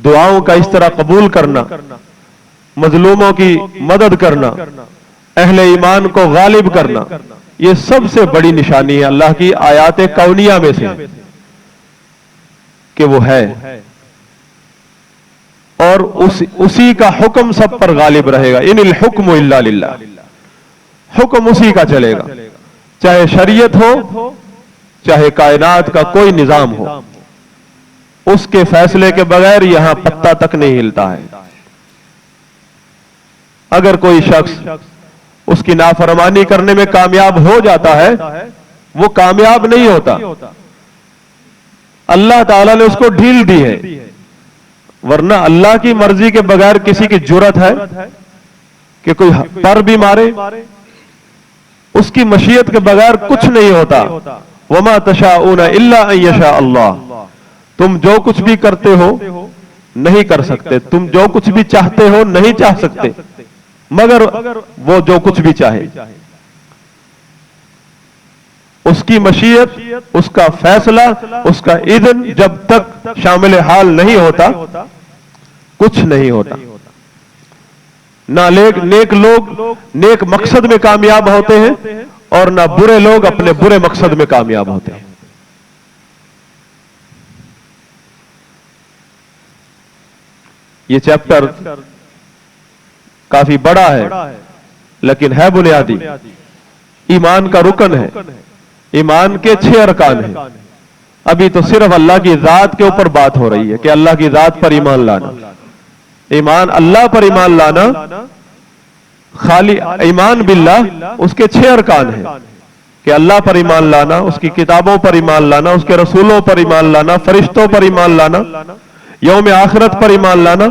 دعاؤں کا اس طرح قبول کرنا، مظلوموں کی مدد کرنا، اہل ایمان کو غالب کرنا، یہ سب سے بڑی نشانی ہے اللہ کی آیات کونیہ میں سے کہ وہ ہے، اور اسی کا حکم سب پر غالب رہے گا۔ ان الحکم الا للہ، حکم اسی کا چلے گا، چاہے شریعت ہو چاہے کائنات کا کوئی نظام ہو، اس کے فیصلے کے بغیر یہاں پتا تک نہیں ہلتا ہے۔ اگر کوئی شخص اس کی نافرمانی کرنے میں کامیاب ہو جاتا ہے، وہ کامیاب نہیں ہوتا، اللہ تعالیٰ نے اس کو ڈھیل دی ہے، ورنہ اللہ کی مرضی کے بغیر کسی کی جرأت ہے کہ کوئی پر بھی مارے؟ اس کی مشیت کے بغیر کچھ نہیں ہوتا۔ وَمَا تَشَاءُونَ إِلَّا أَن يَشَاءَ اللَّهُ، تم جو کچھ بھی کرتے ہو نہیں کر سکتے، تم جو کچھ بھی چاہتے ہو نہیں چاہ سکتے مگر وہ جو کچھ بھی چاہے۔ اس کی مشیت، اس کا فیصلہ، اس کا اذن جب تک شامل حال نہیں ہوتا کچھ نہیں ہوتا۔ نہ نیک لوگ نیک مقصد میں کامیاب ہوتے ہیں اور نہ برے لوگ اپنے برے مقصد میں کامیاب ہوتے ہیں۔ یہ چیپٹر کافی بڑا ہے لیکن ہے بنیادی، ایمان کا رکن ہے، ایمان کے 6 ارکان ہیں۔ ابھی تو صرف اللہ کی ذات کے اوپر بات ہو رہی ہے کہ اللہ کی ذات پر ایمان لانا، ایمان اللہ پر ایمان لانا، خالی ایمان باللہ اس کے 6 ارکان ہیں کہ اللہ پر ایمان لانا، اس کی کتابوں پر ایمان لانا، اس کے رسولوں پر ایمان لانا، فرشتوں پر ایمان لانا، یوم آخرت پر ایمان لانا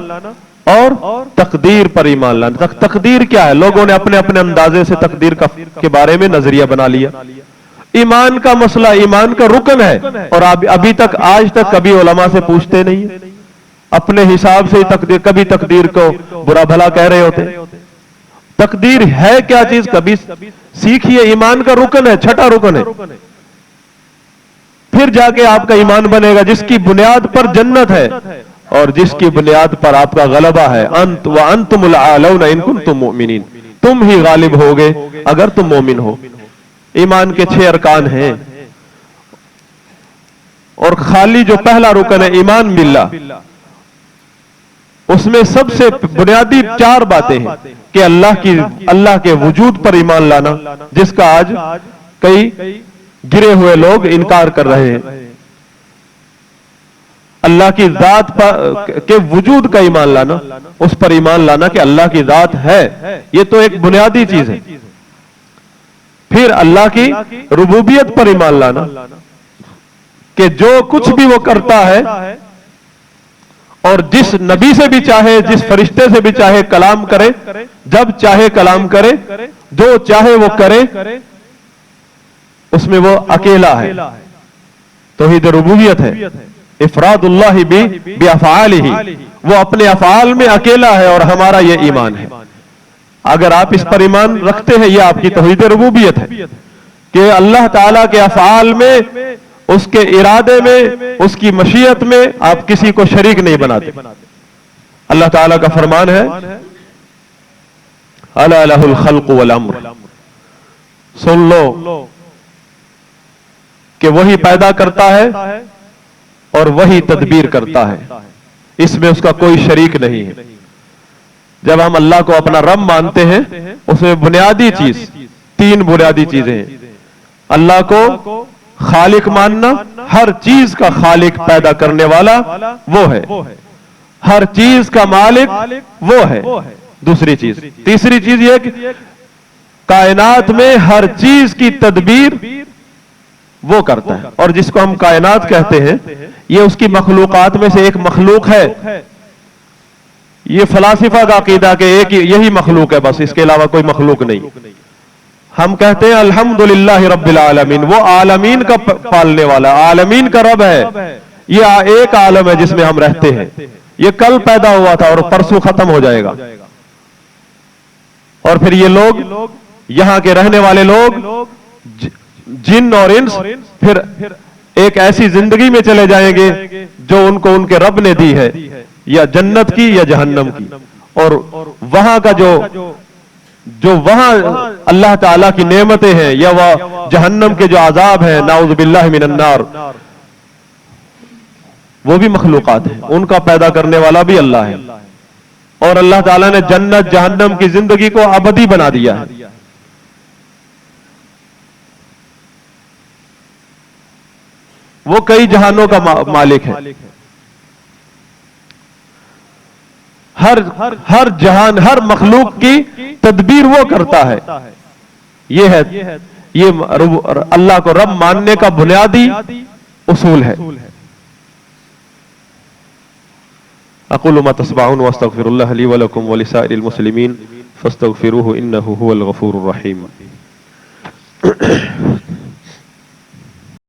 اور تقدیر پر ایمان لانا۔ تقدیر کیا ہے؟ لوگوں نے اپنے اپنے اندازے سے تقدیر کے بارے میں نظریہ بنا لیا۔ ایمان کا مسئلہ ایمان کا رکن ہے، اور ابھی تک آج تک کبھی علماء سے پوچھتے نہیں، اپنے حساب سے کبھی تقدیر کو برا بھلا کہہ رہے ہوتے۔ تقدیر ہے کیا چیز کبھی سیکھیے، ایمان کا رکن ہے، 6ٹھا رکن ہے، پھر جا کے آپ کا ایمان بنے گا جس کی بنیاد پر جنت ہے اور جس کی بنیاد پر آپ کا غلبہ ہے۔ انت وانتم الاعلون ان کنتم مؤمنین، تم ہی غالب ہوگے اگر تم مومن ہو۔ ایمان کے 6 ارکان ہیں، اور خالی جو پہلا رکن ہے ایمان باللہ، اس میں سب سے بنیادی 4 باتیں ہیں کہ اللہ کے وجود پر ایمان لانا، جس کا آج کئی گرے ہوئے لوگ انکار کر رہے ہیں۔ اللہ کی ذات کے وجود کا ایمان لانا، اس پر ایمان لانا کہ اللہ کی ذات ہے، یہ تو ایک بنیادی چیز ہے۔ پھر اللہ کی ربوبیت پر ایمان لانا کہ جو کچھ بھی وہ کرتا ہے اور جس نبی سے بھی چاہے، جس فرشتے سے بھی چاہے کلام کرے، جب چاہے کلام کرے، جو چاہے وہ کرے، اس میں وہ اکیلا ہے، توحید ربوبیت ہے۔ افراد اللہ بافعالہ، وہ اپنے افعال میں اکیلا ہے، اور ہمارا یہ ایمان ہے۔ اگر آپ اس پر ایمان رکھتے ہیں، یہ آپ کی توحید ربوبیت ہے کہ اللہ تعالیٰ کے افعال میں، اس کے ارادے میں، اس کی مشیت میں آپ کسی کو شریک نہیں بناتے۔ اللہ تعالیٰ کا فرمان ہے الا لہ الخلق والامر، سن لو کہ وہی پیدا کرتا ہے اور وہی تدبیر کرتا ہے، اس میں اس کا کوئی شریک نہیں ہے۔ جب ہم اللہ کو اپنا رب مانتے ہیں، اس میں بنیادی چیز 3 بنیادی چیزیں ہیں۔ اللہ کو خالق ماننا، ہر چیز کا خالق پیدا کرنے والا وہ ہے، ہر چیز کا مالک وہ ہے، دوسری چیز۔ تیسری چیز یہ کہ کائنات میں ہر چیز کی تدبیر وہ کرتا ہے، اور جس کو ہم کائنات کہتے ہیں یہ اس کی مخلوقات میں سے ایک مخلوق ہے۔ یہ فلاسفہ کا عقیدہ کہ ایک یہی مخلوق ہے، بس اس کے علاوہ کوئی مخلوق نہیں۔ ہم کہتے ہیں الحمدللہ رب العالمین، وہ عالمین کا پالنے والا، عالمین کا رب ہے۔ یہ ایک عالم ہے جس میں ہم رہتے ہیں، یہ کل پیدا ہوا تھا اور پرسوں ختم ہو جائے گا، اور پھر یہ لوگ، یہاں کے رہنے والے لوگ، جن اور انس، پھر ایک ایسی زندگی میں چلے جائیں گے جو ان کو ان کے رب نے دی ہے۔ یا جنت کی یا جہنم کی، اور وہاں کا جو وہاں اللہ تعالیٰ کی نعمتیں ہیں یا وہ جہنم کے جو عذاب ہیں، نعوذ باللہ من النار، وہ بھی مخلوقات ہیں، ان کا پیدا کرنے والا بھی اللہ ہے، اور اللہ تعالیٰ نے جنت جہنم کی زندگی کو ابدی بنا دیا ہے۔ وہ کئی جہانوں کا مالک ہے، ہر جہان، ہر مخلوق کی تدبیر وہ کرتا ہے۔ یہ اللہ کو رب ماننے کا بنیادی اصول ہے۔ اقول ما تسمعون واستغفر الله لي ولكم ولسائر المسلمين فاستغفروه انه هو الغفور الرحيم۔